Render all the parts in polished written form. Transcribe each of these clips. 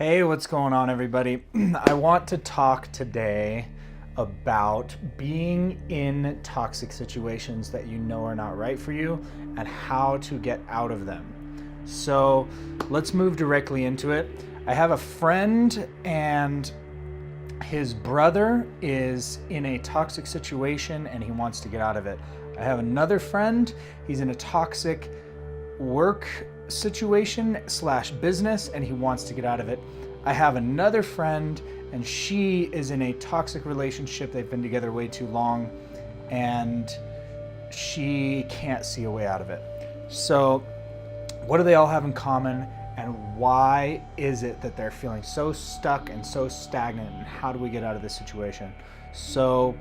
Hey, what's going on, everybody? I want to talk today about being in toxic situations that you know are not right for you and how to get out of them. So let's move directly into it. I have a friend and his brother is in a toxic situation and he wants to get out of it. I have another friend, he's in a toxic work situation / business and he wants to get out of it. I have another friend and she is in a toxic relationship. They've been together way too long and she can't see a way out of it. So what do they all have in common, and why is it that they're feeling so stuck and so stagnant, and how do we get out of this situation? So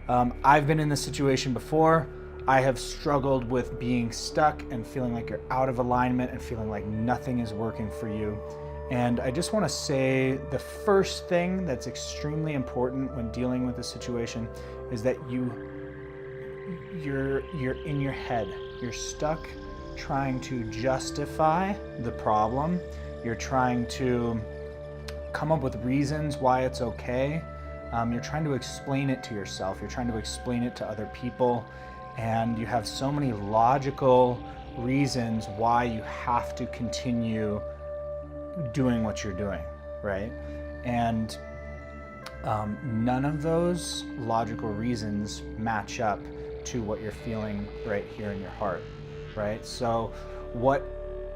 I've been in this situation before. I have struggled with being stuck and feeling like you're out of alignment and feeling like nothing is working for you. And I just want to say the first thing that's extremely important when dealing with this situation is that you're in your head. You're stuck trying to justify the problem. You're trying to come up with reasons why it's okay. You're trying to explain it to yourself. You're trying to explain it to other people. And you have so many logical reasons why you have to continue doing what you're doing, right? And none of those logical reasons match up to what you're feeling right here in your heart, right? So what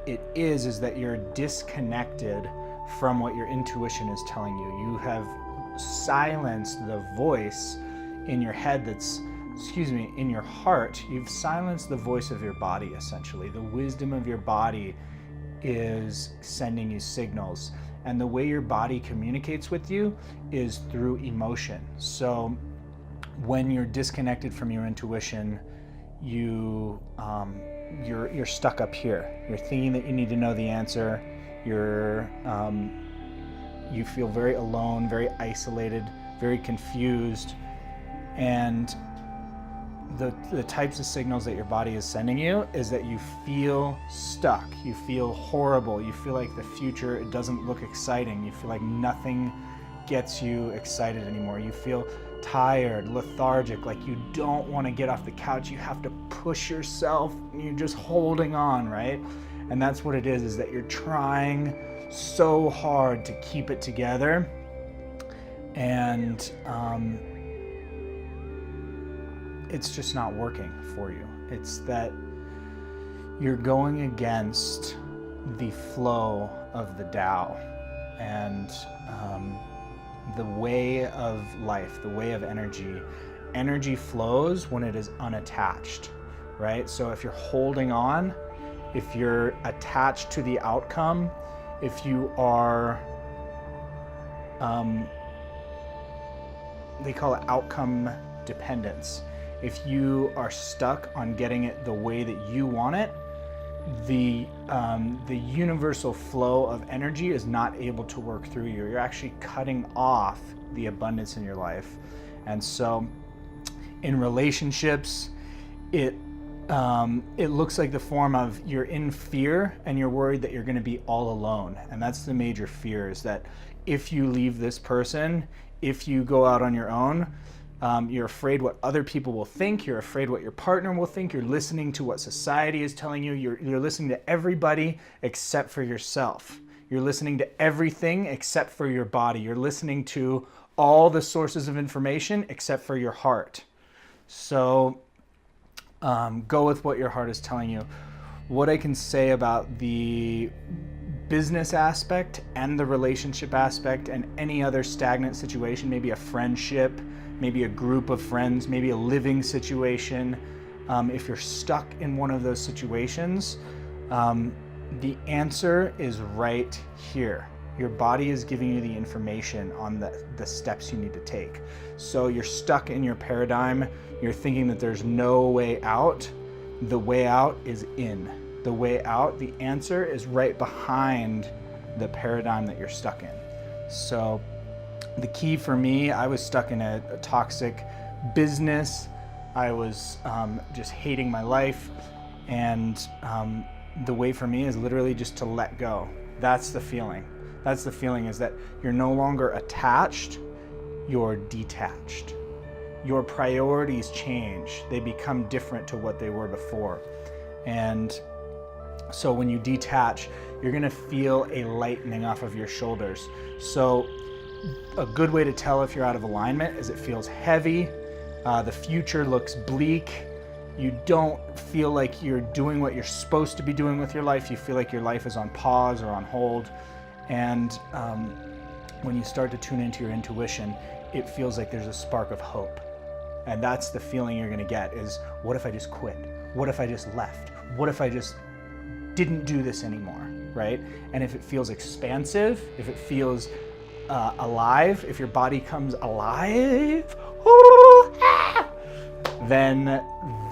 it is that you're disconnected from what your intuition is telling you. You have silenced the voice in your head in your heart. You've silenced the voice of your body, essentially. The wisdom of your body is sending you signals. And the way your body communicates with you is through emotion. So when you're disconnected from your intuition, you're stuck up here. You're thinking that you need to know the answer. You feel very alone, very isolated, very confused. And the types of signals that your body is sending you is that you feel stuck, you feel horrible, you feel like the future, it doesn't look exciting, you feel like nothing gets you excited anymore, you feel tired, lethargic, like you don't want to get off the couch, you have to push yourself, and you're just holding on, right? And that's what it is that you're trying so hard to keep it together, and it's just not working for you. It's that you're going against the flow of the Tao and the way of life, the way of energy. Energy flows when it is unattached, right? So if you're holding on, if you're attached to the outcome, if you are, they call it outcome dependence. If you are stuck on getting it the way that you want it, the universal flow of energy is not able to work through you. You're actually cutting off the abundance in your life. And so in relationships, it looks like the form of you're in fear and you're worried that you're going to be all alone. And that's the major fear, is that if you leave this person, if you go out on your own, you're afraid what other people will think. You're afraid what your partner will think. You're listening to what society is telling you. You're listening to everybody except for yourself. You're listening to everything except for your body. You're listening to all the sources of information except for your heart. So go with what your heart is telling you. What I can say about the business aspect and the relationship aspect and any other stagnant situation, maybe a friendship, maybe a group of friends, maybe a living situation. If you're stuck in one of those situations, the answer is right here. Your body is giving you the information on the steps you need to take. So you're stuck in your paradigm. You're thinking that there's no way out. The way out is in. The way out, the answer is right behind the paradigm that you're stuck in. So the key for me, I was stuck in a toxic business. I was just hating my life. And the way for me is literally just to let go. That's the feeling. That's the feeling, is that you're no longer attached, you're detached. Your priorities change. They become different to what they were before. And so when you detach, you're gonna feel a lightening off of your shoulders. So a good way to tell if you're out of alignment is it feels heavy, the future looks bleak, you don't feel like you're doing what you're supposed to be doing with your life, you feel like your life is on pause or on hold. And when you start to tune into your intuition, it feels like there's a spark of hope. And that's the feeling you're gonna get, is what if I just quit? What if I just left? What if I just didn't do this anymore, right? And if it feels expansive, if it feels alive, if your body comes alive, then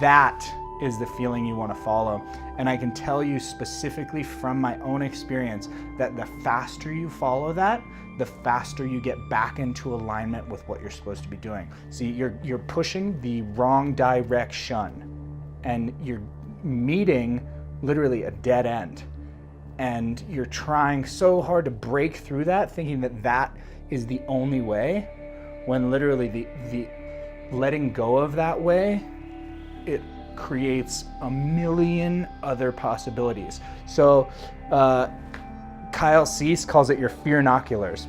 that is the feeling you want to follow. And I can tell you specifically from my own experience that the faster you follow that, the faster you get back into alignment with what you're supposed to be doing. See, you're pushing the wrong direction and you're meeting literally a dead end. And you're trying so hard to break through that, thinking that that is the only way, when literally the letting go of that way, it creates a million other possibilities. So Kyle Cease calls it your fearnoculars.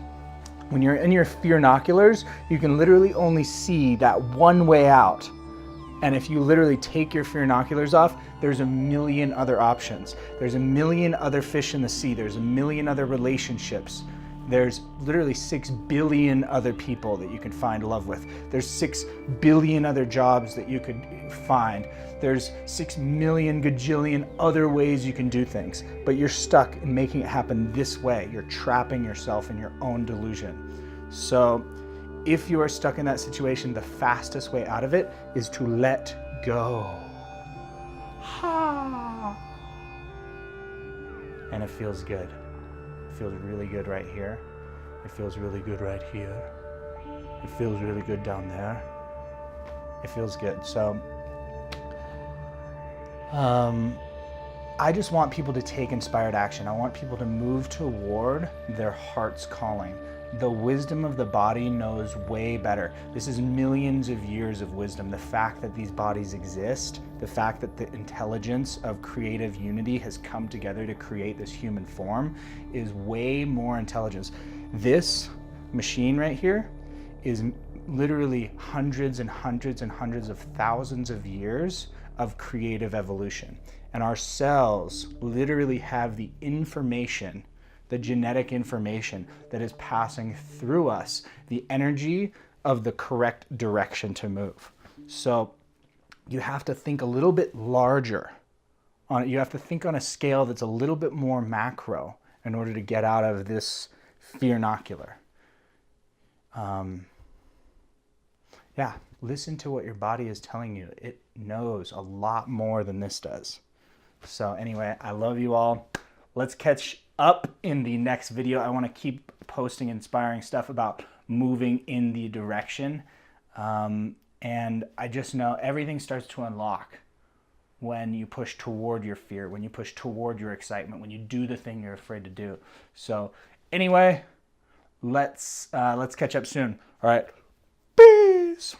When you're in your fearnoculars, you can literally only see that one way out. And if you literally take your fearnoculars off, there's a million other options. There's a million other fish in the sea. There's a million other relationships. There's literally 6 billion other people that you can find love with. There's 6 billion other jobs that you could find. There's 6 million gajillion other ways you can do things, but you're stuck in making it happen this way. You're trapping yourself in your own delusion. So if you are stuck in that situation, the fastest way out of it is to let go. And it feels good. It feels really good right here. It feels really good right here. It feels really good down there. It feels good. So I just want people to take inspired action. I want people to move toward their heart's calling. The wisdom of the body knows way better. This is millions of years of wisdom. The fact that these bodies exist, the fact that the intelligence of creative unity has come together to create this human form is way more intelligence. This machine right here is literally hundreds and hundreds and hundreds of thousands of years of creative evolution. And our cells literally have the information, the genetic information that is passing through us, the energy of the correct direction to move. So you have to think a little bit larger on it. You have to think on a scale that's a little bit more macro in order to get out of this fearnocular. Yeah, listen to what your body is telling you. It knows a lot more than this does. So anyway, I love you all. Let's catch up in the next video. I want to keep posting inspiring stuff about moving in the direction. And I just know everything starts to unlock when you push toward your fear, when you push toward your excitement, when you do the thing you're afraid to do. So anyway, let's catch up soon. All right, peace.